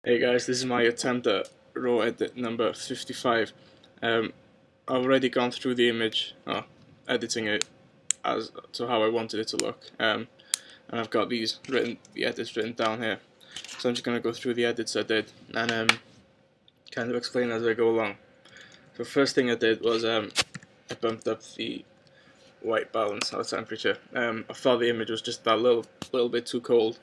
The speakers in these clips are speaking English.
Hey guys, this is my attempt at raw edit number 55. I've already gone through the image, editing it as to how I wanted it to look, and I've got the edits written down here. So I'm just going to go through the edits I did and kind of explain as I go along. So first thing I did was I bumped up the white balance or temperature. I thought the image was just that little bit too cold,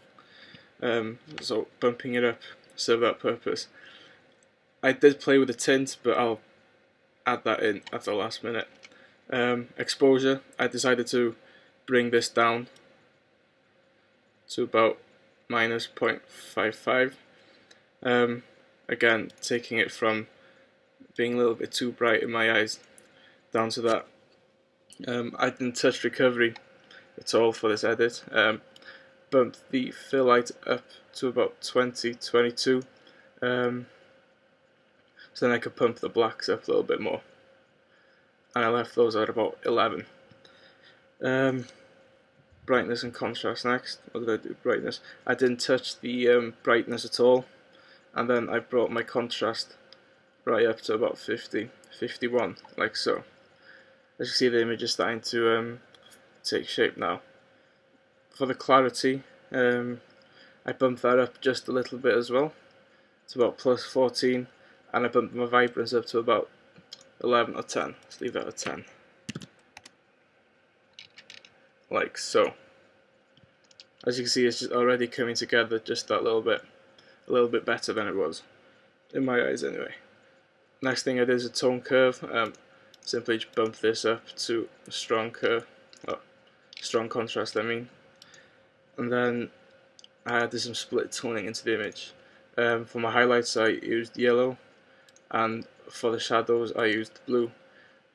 so bumping it up served that purpose. I did play with the tint, but I'll add that in at the last minute. Exposure, I decided to bring this down to about minus 0.55. Again, taking it from being a little bit too bright in my eyes down to that. I didn't touch recovery at all for this edit. Bumped the fill light up to about 22. So then I could pump the blacks up a little bit more, and I left those at about 11. Brightness and contrast next. What did I do? Brightness. I didn't touch the brightness at all, and then I brought my contrast right up to about 50, 51, like so. As you see, the image is starting to take shape now. For the clarity, I bumped that up just a little bit as well. It's about plus 14, and I bumped my vibrance up to about 11 or 10. Let's leave that at 10. Like so. As you can see, it's just already coming together just that a little bit better than it was, in my eyes anyway. Next thing I did is a tone curve. Simply just bump this up to a strong curve, strong contrast I mean. And then I added some split toning into the image. For my highlights I used yellow, and for the shadows I used blue.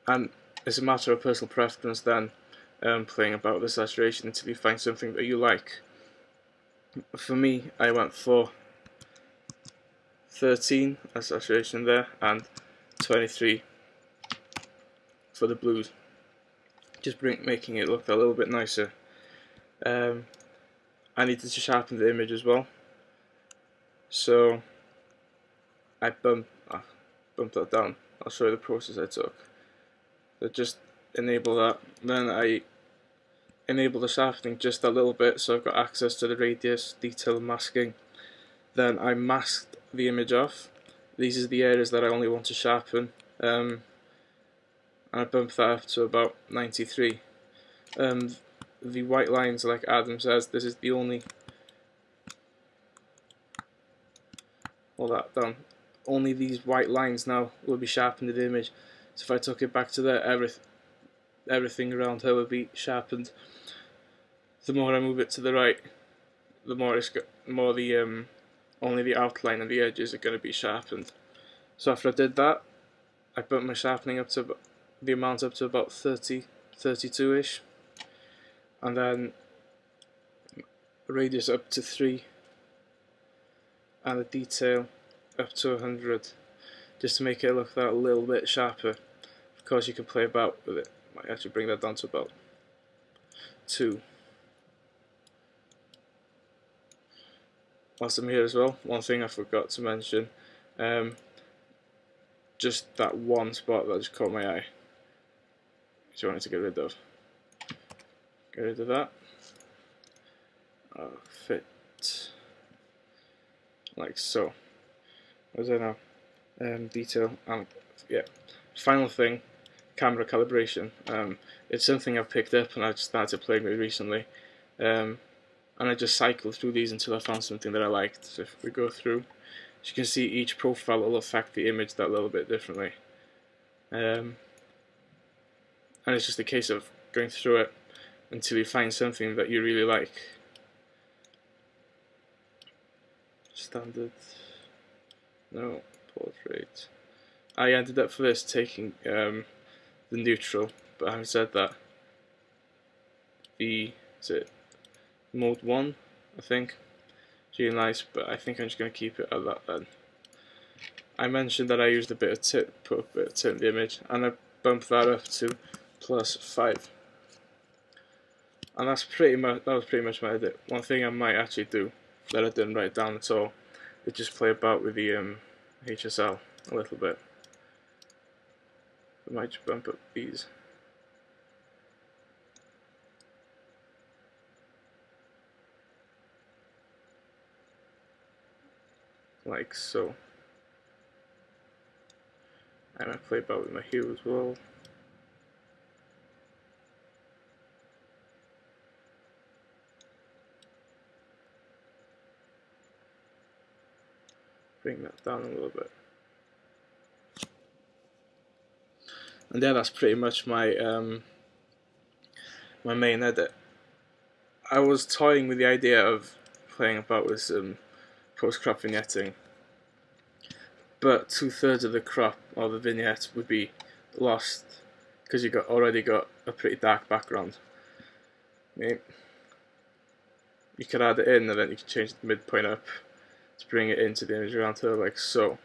And it's a matter of personal preference then, playing about the saturation until you find something that you like. For me, I went for 13 as saturation there, and 23 for the blues, just making it look a little bit nicer. I needed to sharpen the image as well, so I bumped that down. I'll show you the process I took. So just enable that, then I enable the sharpening just a little bit so I've got access to the radius, detail and masking. Then I masked the image off. These are the areas that I only want to sharpen, and I bumped that up to about 93. The white lines, like Adam says, this is the only, all that done. Only these white lines now will be sharpened in the image. So if I took it back to there, everything around her will be sharpened. The more I move it to the right, the more only the outline and the edges are going to be sharpened. So after I did that, I bumped my sharpening up to the amount up to about 30, 32ish, and then radius up to 3, and the detail up to 100, just to make it look that little bit sharper. Of course, you can play about with it. Might actually bring that down to about 2. Whilst I'm here as well, one thing I forgot to mention, just that one spot that just caught my eye, which I wanted to get rid of. Get rid of that. Fit like so. What was I now? Detail. Yeah. Final thing, camera calibration. It's something I've picked up and I just started playing with recently. And I just cycled through these until I found something that I liked. So if we go through, as you can see, each profile will affect the image that little bit differently. And it's just a case of going through it until you find something that you really like. Standard, no, portrait. I ended up for this taking the neutral, but having said that, is it mode 1, I think. It's really nice, but I think I'm just going to keep it at that then. I mentioned that I used a bit of tint, put a bit of tint in the image, and I bumped that up to plus 5. And that was pretty much my edit. One thing I might actually do that I didn't write down at all, is just play about with the HSL a little bit. I might just bump up these. Like so. And I play about with my hue as well. Bring that down a little bit. And yeah, that's pretty much my my main edit. I was toying with the idea of playing about with some post-crop vignetting, but 2/3 of the crop or the vignette would be lost because you already got a pretty dark background. I mean, you could add it in and then you can change the midpoint up to bring it into the image around here like so,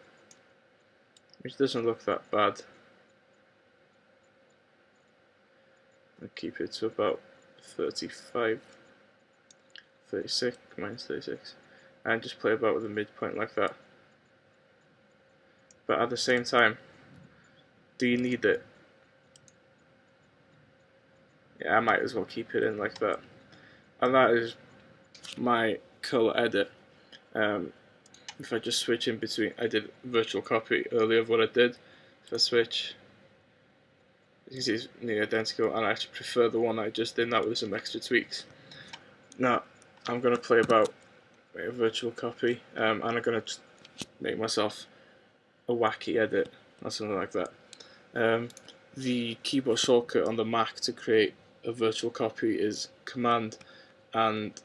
which doesn't look that bad. I'll keep it to about 35, 36, minus 36, and just play about with the midpoint like that. But at the same time, do you need it? Yeah, I might as well keep it in like that. And that is my color edit. If I just switch in between, I did virtual copy earlier of what I did. If I switch, you can see it's nearly identical, and I actually prefer the one I just did that with some extra tweaks. Now, I'm going to play about a virtual copy, and I'm going to make myself a wacky edit or something like that. The keyboard shortcut on the Mac to create a virtual copy is Command and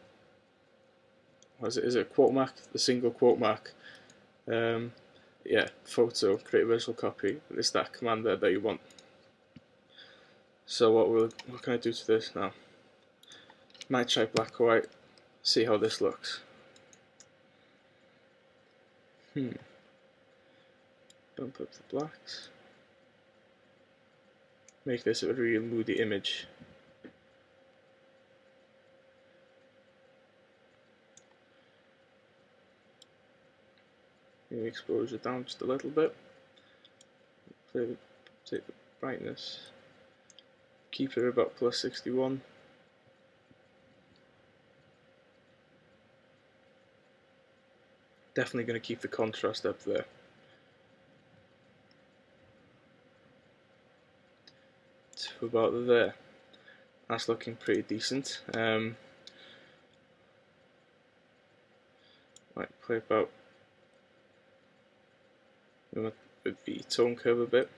what is it? Quote mark? The single quote mark. Yeah, photo, create a virtual copy. It's that command there that you want. So what can I do to this now? Might try black or white. See how this looks. Bump up the blacks. Make this a real moody image. Bring the exposure down just a little bit. Take the brightness. Keep it about plus 61. Definitely going to keep the contrast up there. To about there. That's looking pretty decent. Might play about with the tone curve a bit.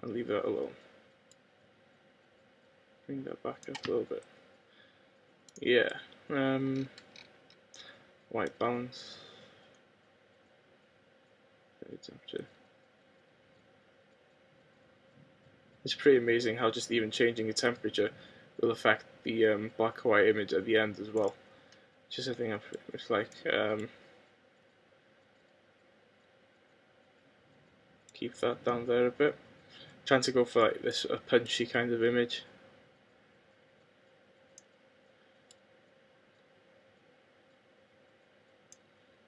I'll leave that alone. Bring that back up a little bit. Yeah. White balance. It's pretty amazing how just even changing the temperature will affect the black and white image at the end as well. Just a thing I pretty much like. Keep that down there a bit. Trying to go for like this a punchy kind of image.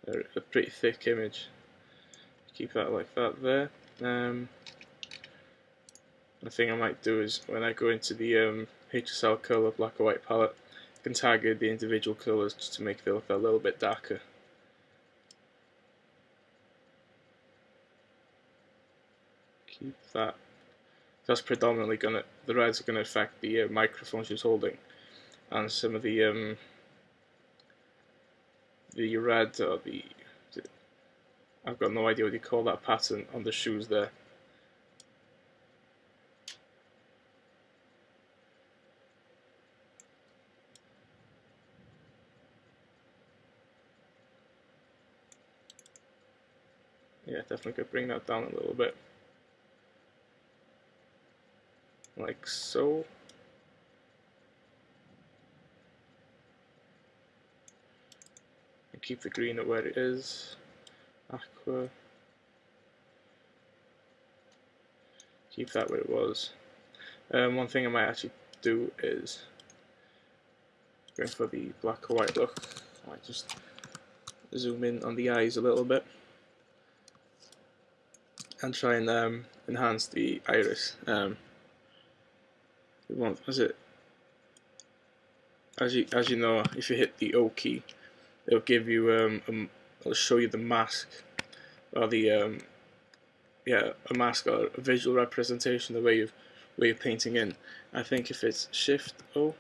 A pretty thick image. Keep that like that there. The thing I might do is when I go into the HSL color black or white palette, I can target the individual colors just to make it look a little bit darker. Keep that. That's predominantly the reds are gonna affect the microphone she's holding, and some of the red or I've got no idea what you call that pattern on the shoes there. Yeah, definitely could bring that down a little bit. Like so. And keep the green at where it is. Aqua. keep that where it was. One thing I might actually do is going for the black or white look. I might just zoom in on the eyes a little bit and try and enhance the iris. As you know, if you hit the O key, it'll give you it'll show you the mask, or the a mask or a visual representation of where you're painting in. I think if it's Shift O,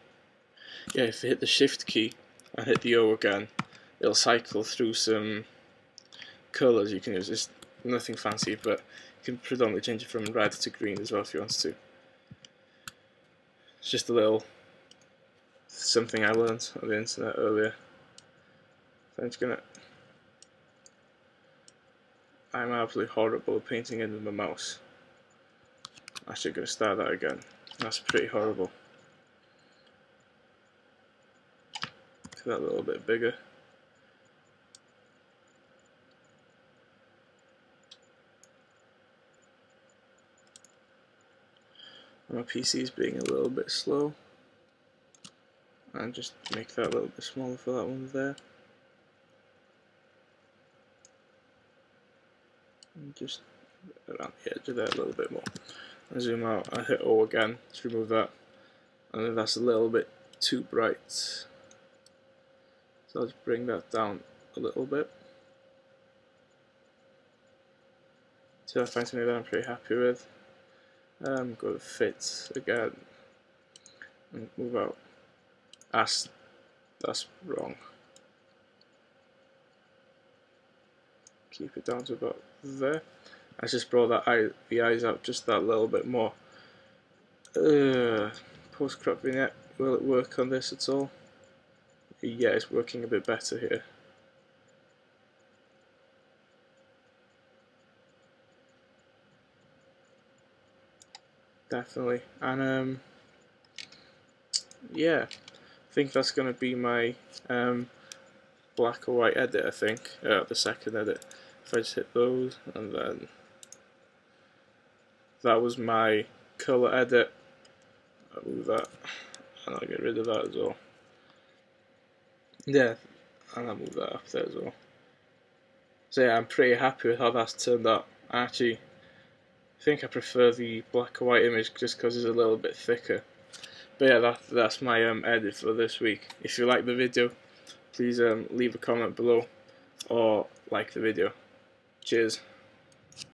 yeah, if you hit the Shift key and hit the O again, it'll cycle through some colours you can use. It's nothing fancy, but you can predominantly change it from red to green as well if you want to. It's just a little something I learned on the internet earlier. So I'm absolutely horrible at painting in with my mouse. I'm actually going to start that again. That's pretty horrible. Make that a little bit bigger. My PC is being a little bit slow. And just make that a little bit smaller for that one there. And just around the edge of there a little bit more. I zoom out, I hit O again to remove that. And then that's a little bit too bright. So I'll just bring that down a little bit. So I find something that I'm pretty happy with. Go to fit again and move out. That's wrong. Keep it down to about there. I just brought the eyes out just that little bit more. Post-crop vignette, will it work on this at all? Yeah, it's working a bit better here. Definitely. And yeah, I think that's going to be my black or white edit, I think, the second edit. If I just hit those, and then that was my colour edit. I'll move that, and I'll get rid of that as well. Yeah, and I'll move that up there as well. So yeah, I'm pretty happy with how that's turned out. I actually think I prefer the black or white image just because it's a little bit thicker. But yeah, that's my edit for this week. If you like the video, please leave a comment below or like the video. Cheers.